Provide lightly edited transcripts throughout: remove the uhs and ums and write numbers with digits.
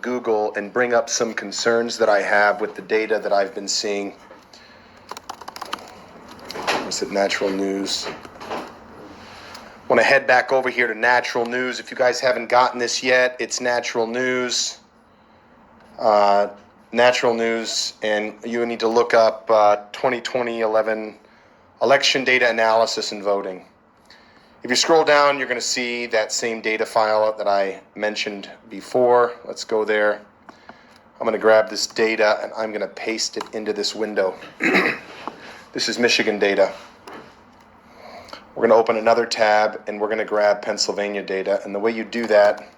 Google and bring up some concerns that I have with the data that I've been seeing. Is it natural news? I want to head back over here to natural news. If you guys haven't gotten this yet, it's natural news. Natural news, and you need to look up 2020 election data analysis and voting. If you scroll down, you're going to see that same data file that I mentioned before. Let's go there. I'm going to grab this data and I'm going to paste it into this window. This is Michigan data. We're going to open another tab and we're going to grab Pennsylvania data. And the way you do that,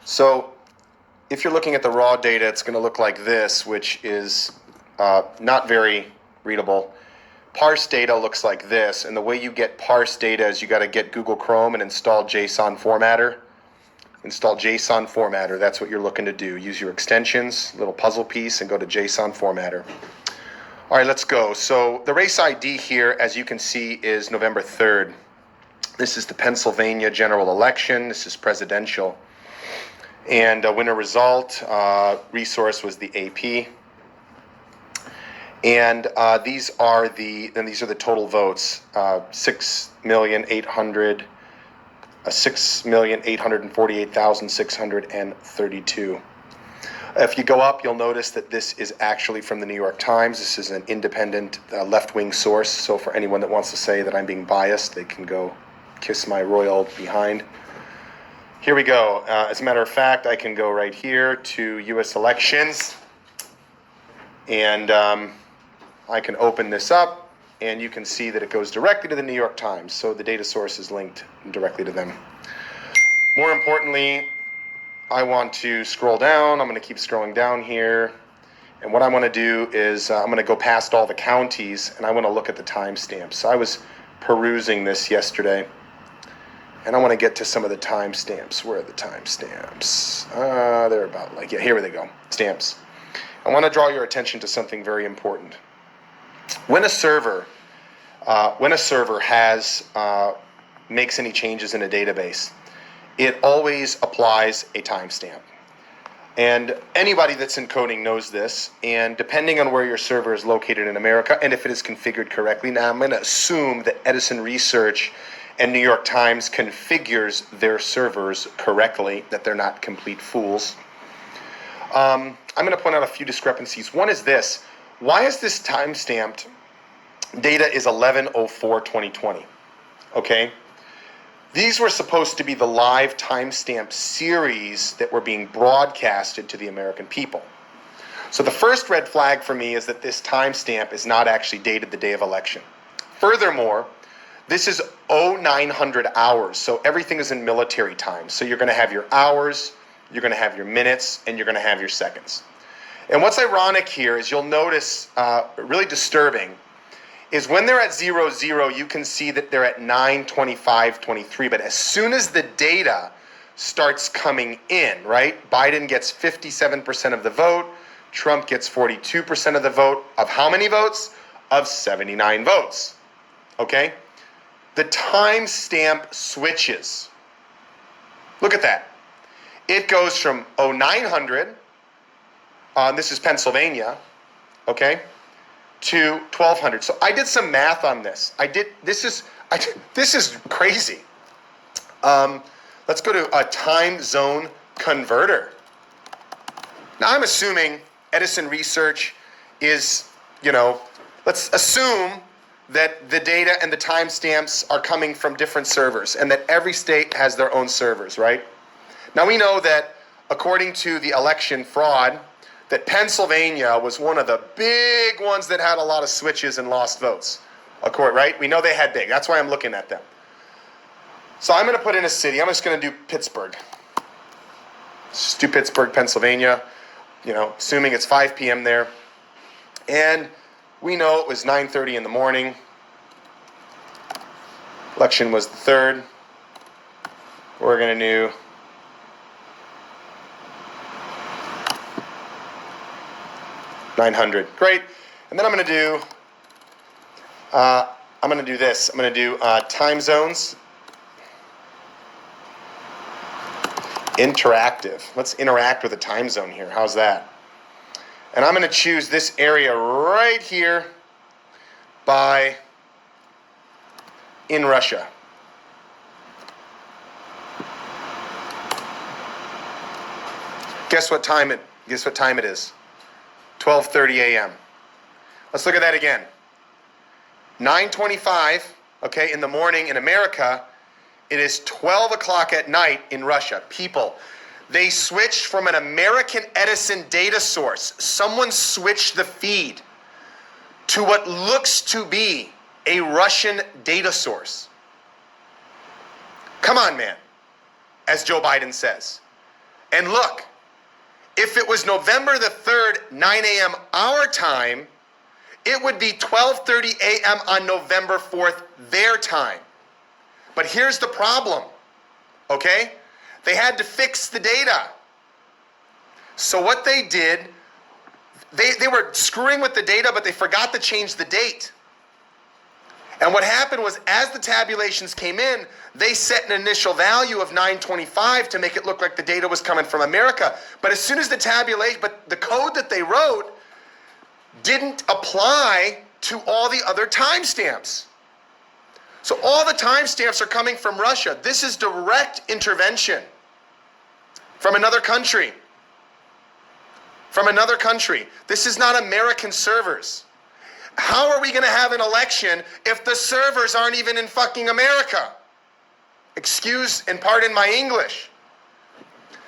so if you're looking at the raw data, it's going to look like this, which is not very readable. Parse data looks like this, and the way you get parse data is you got to get Google Chrome and install JSON formatter. Install JSON formatter, that's what you're looking to do. Use your extensions, little puzzle piece, and go to JSON formatter. All right, let's go. So the race ID here, as you can see, is November 3rd. This is the Pennsylvania general election. This is presidential. And winner result, resource was the AP. And these are the total votes, 6,848,632. If you go up, you'll notice that this is actually from the New York Times. This is an independent left-wing source. So for anyone that wants to say that I'm being biased, they can go kiss my royal behind. Here we go. As a matter of fact, I can go right here to U.S. elections. And I can open this up, and you can see that it goes directly to the New York Times. So the data source is linked directly to them. More importantly, I want to scroll down. I'm going to keep scrolling down here. And what I want to do is I'm going to go past all the counties, and I want to look at the timestamps. So I was perusing this yesterday, and I want to get to some of the timestamps. Where are the timestamps? They're about like, yeah, here they go. Stamps. I want to draw your attention to something very important. When a server has makes any changes in a database, it always applies a timestamp. And anybody that's in coding knows this. And depending on where your server is located in America, and if it is configured correctly, now I'm going to assume that Edison Research and New York Times configures their servers correctly, that they're not complete fools. I'm going to point out a few discrepancies. One is this. Why is this time-stamped? Data is 11/04/2020. Okay? These were supposed to be the live timestamp series that were being broadcasted to the American people. So the first red flag for me is that this timestamp is not actually dated the day of election. Furthermore, this is 0900 hours, so everything is in military time. So you're going to have your hours, you're going to have your minutes, and you're going to have your seconds. And what's ironic here is you'll notice, really disturbing, is when they're at 00, you can see that they're at 9:25:23. But as soon as the data starts coming in, right? Biden gets 57% of the vote. Trump gets 42% of the vote. Of how many votes? Of 79 votes. Okay? The timestamp switches. Look at that. It goes from 0900. This is Pennsylvania, okay, to 1200. So I did some math on this. This is crazy. Let's go to a time zone converter. Now I'm assuming Edison Research is, let's assume that the data and the timestamps are coming from different servers and that every state has their own servers, right? Now we know that according to the election fraud, that Pennsylvania was one of the big ones that had a lot of switches and lost votes. Right? We know they had big. That's why I'm looking at them. So I'm going to put in a city. I'm just going to do Pittsburgh. Let's do Pittsburgh, Pennsylvania. Assuming it's 5 p.m. there. And we know it was 9:30 in the morning. Election was the 3rd. We're going to do 900. Great. And then I'm going to do this. I'm going to do time zones. Interactive. Let's interact with the time zone here. How's that? And I'm going to choose this area right here in Russia. Guess what time it is? 12:30 a.m. Let's look at that again. 9:25, okay, in the morning in America. It is 12 o'clock at night in Russia. People, they switched from an American Edison data source. Someone switched the feed to what looks to be a Russian data source. Come on, man, as Joe Biden says. And look, if it was November the 3rd, 9 a.m. our time, it would be 12:30 a.m. on November 4th, their time. But here's the problem, okay? They had to fix the data. So what they did, they were screwing with the data, but they forgot to change the date. And what happened was, as the tabulations came in, they set an initial value of 925 to make it look like the data was coming from America. But as soon as the code that they wrote didn't apply to all the other timestamps. So all the timestamps are coming from Russia. This is direct intervention from another country. From another country. This is not American servers. How are we going to have an election if the servers aren't even in fucking America? Excuse and pardon my English.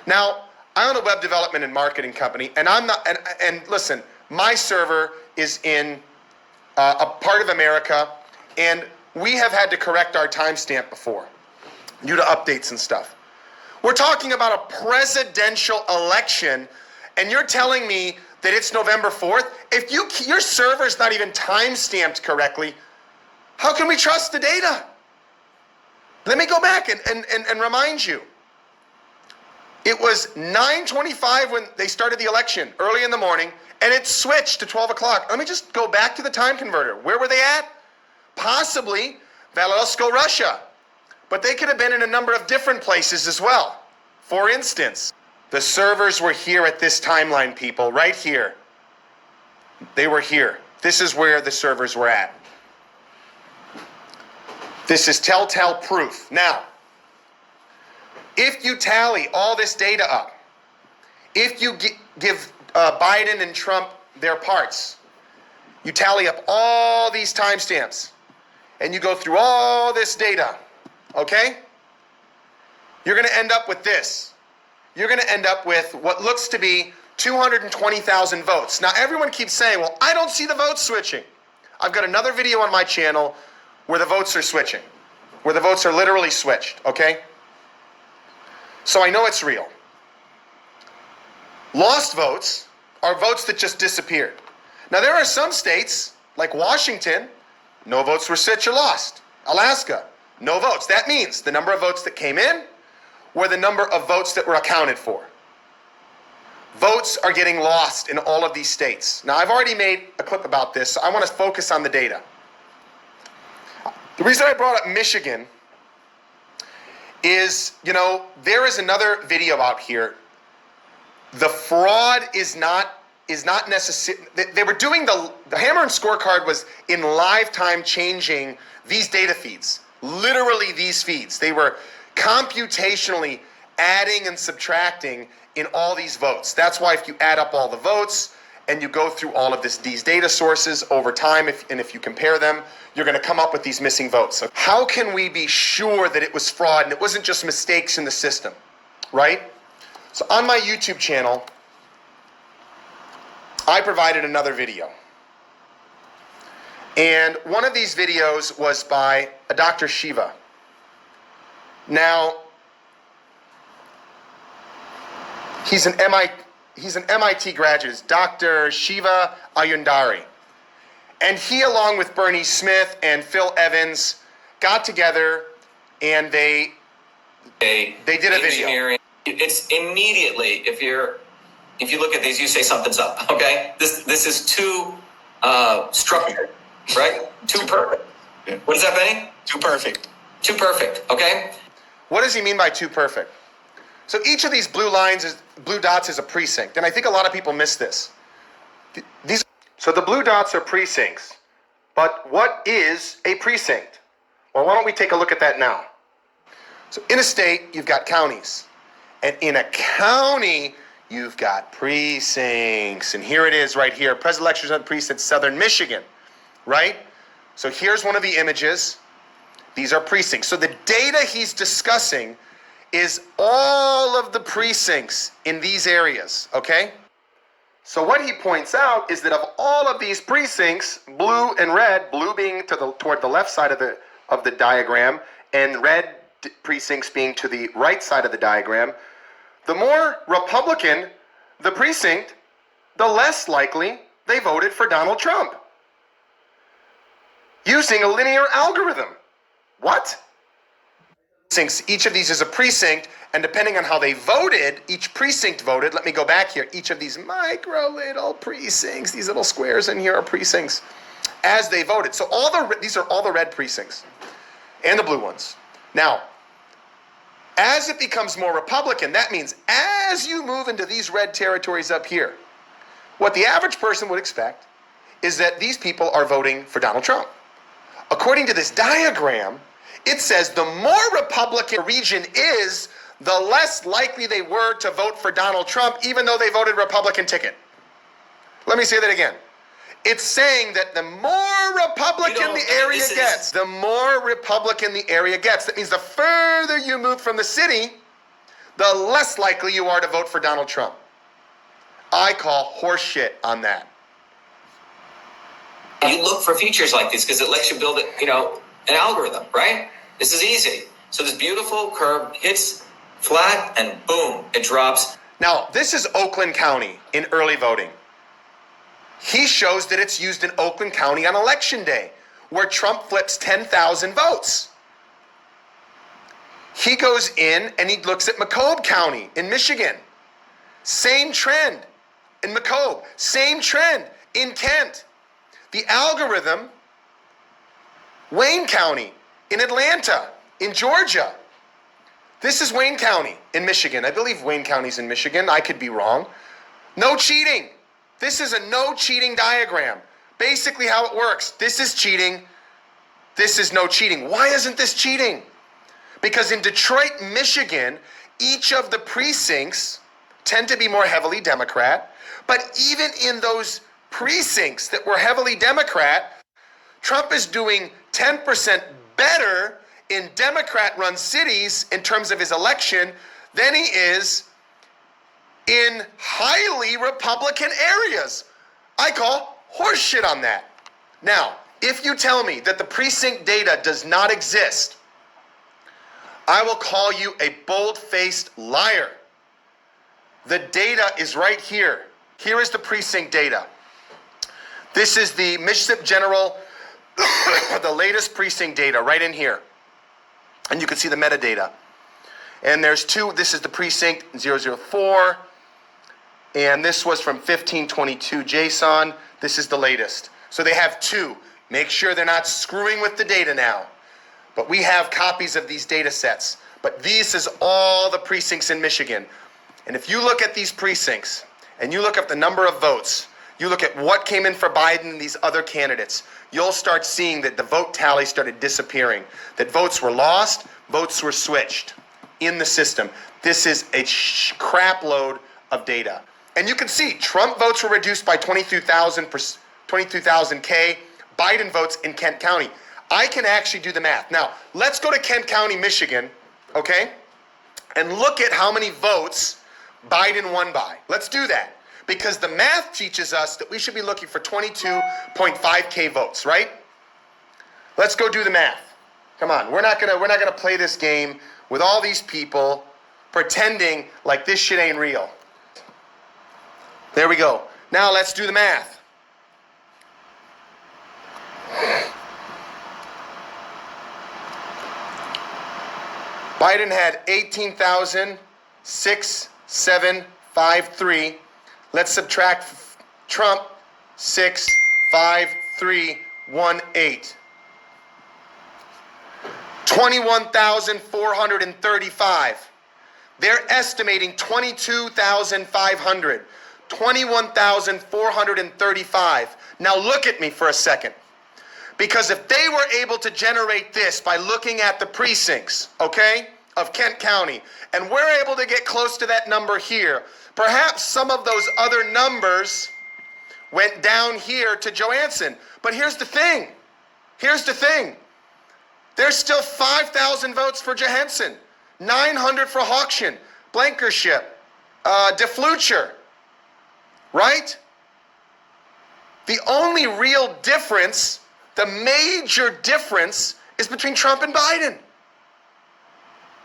Now, I own a web development and marketing company, and I'm not. And listen, my server is in a part of America, and we have had to correct our timestamp before due to updates and stuff. We're talking about a presidential election, and you're telling me that it's November 4th? If your server's not even time-stamped correctly, how can we trust the data? Let me go back and remind you. It was 9:25 when they started the election, early in the morning, and it switched to 12 o'clock. Let me just go back to the time converter. Where were they at? Possibly Belarus, Russia. But they could have been in a number of different places as well. For instance, the servers were here at this timeline, people, right here. They were here. This is where the servers were at. This is telltale proof. Now, if you tally all this data up, if you give Biden and Trump their parts, you tally up all these timestamps, and you go through all this data, okay? You're going to end up with this. You're going to end up with what looks to be 220,000 votes. Now, everyone keeps saying, well, I don't see the votes switching. I've got another video on my channel where the votes are switching, where the votes are literally switched, okay? So I know it's real. Lost votes are votes that just disappeared. Now, there are some states, like Washington, no votes were switched or lost. Alaska, no votes. That means the number of votes that came in were the number of votes that were accounted for. Votes are getting lost in all of these states. Now, I've already made a clip about this, so I want to focus on the data. The reason I brought up Michigan is, there is another video out here. The fraud is not necessary. They were doing the Hammer and Scorecard was in live time changing these data feeds, literally these feeds. They were computationally adding and subtracting in all these votes. That's why if you add up all the votes and you go through all of these data sources over time, if you compare them, you're going to come up with these missing votes. So how can we be sure that it was fraud and it wasn't just mistakes in the system, right? So on my YouTube channel, I provided another video. And one of these videos was by a Dr. Shiva. Now, he's an MIT graduate, Dr. Shiva Ayundari. And he, along with Bernie Smith and Phil Evans, got together and they did a video. It's immediately, if you look at these, you say something's up, okay? This is too structured, right? Too perfect. Yeah. What does that mean? Too perfect. Too perfect, okay? What does he mean by too perfect? So each of these blue dots is a precinct, and I think a lot of people miss this. So the blue dots are precincts, but what is a precinct? Well, why don't we take a look at that now? So in a state, you've got counties, and in a county, you've got precincts, and here it is right here, presidential elections on precinct, Southern Michigan, right? So here's one of the images. These are precincts. So the data he's discussing is all of the precincts in these areas, okay? So what he points out is that of all of these precincts, blue and red, blue being toward the left side of the diagram, and red precincts being to the right side of the diagram, the more Republican the precinct, the less likely they voted for Donald Trump. Using a linear algorithm. What? Each of these is a precinct, and depending on how they voted, each precinct voted. Let me go back here. Each of these micro little precincts, these little squares in here are precincts, as they voted. So these are all the red precincts and the blue ones. Now, as it becomes more Republican, that means as you move into these red territories up here, what the average person would expect is that these people are voting for Donald Trump. According to this diagram, it says the more Republican a region is, the less likely they were to vote for Donald Trump, even though they voted Republican ticket. Let me say that again. It's saying that the more Republican the area gets, the more Republican the area gets. That means the further you move from the city, the less likely you are to vote for Donald Trump. I call horse shit on that. You look for features like this because it lets you build an algorithm, right? This is easy. So this beautiful curve hits flat and boom, it drops. Now, this is Oakland County in early voting. He shows that it's used in Oakland County on election day, where Trump flips 10,000 votes. He goes in and he looks at Macomb County in Michigan. Same trend in Macomb. Same trend in Kent. The algorithm, Wayne County in Atlanta, in Georgia. This is Wayne County in Michigan. I believe Wayne County's in Michigan. I could be wrong. No cheating. This is a no cheating diagram. Basically how it works. This is cheating. This is no cheating. Why isn't this cheating? Because in Detroit, Michigan, each of the precincts tend to be more heavily Democrat. But even in those precincts that were heavily Democrat, Trump is doing 10% better in Democrat-run cities in terms of his election than he is in highly Republican areas. I call horseshit on that. Now, if you tell me that the precinct data does not exist, I will call you a bold-faced liar. The data is right here. Here is the precinct data. This is the Mississippi General, the latest precinct data right in here. And you can see the metadata. And there's two. This is the precinct 004. And this was from 1522 JSON. This is the latest. So they have two. Make sure they're not screwing with the data now. But we have copies of these data sets. But this is all the precincts in Michigan. And if you look at these precincts and you look at the number of votes, you look at what came in for Biden and these other candidates, you'll start seeing that the vote tally started disappearing, that votes were lost, votes were switched in the system. This is a crap load of data. And you can see Trump votes were reduced by 22,000 K, Biden votes in Kent County. I can actually do the math. Now, let's go to Kent County, Michigan, okay? And look at how many votes Biden won by. Let's do that. Because the math teaches us that we should be looking for 22.5K votes, right? Let's go do the math. Come on, we're not gonna play this game with all these people pretending like this shit ain't real. There we go. Now let's do the math. Biden had 18,6753. Let's subtract Trump 65318. 21,435. They're estimating 22,500, 21,435. Now look at me for a second. Because if they were able to generate this by looking at the precincts, okay, of Kent County, and we're able to get close to that number here, perhaps some of those other numbers went down here to Johansson. But here's the thing. Here's the thing. There's still 5,000 votes for Johansson, 900 for Hawkshin, Blankership, DeFlucher, right? The only real difference, the major difference, is between Trump and Biden.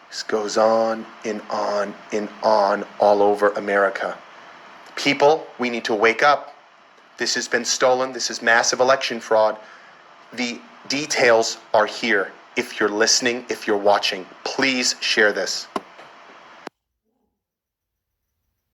This goes on and on and on all over America. People, we need to wake up. This has been stolen. This is massive election fraud. The details are here. If you're listening, if you're watching, please share this.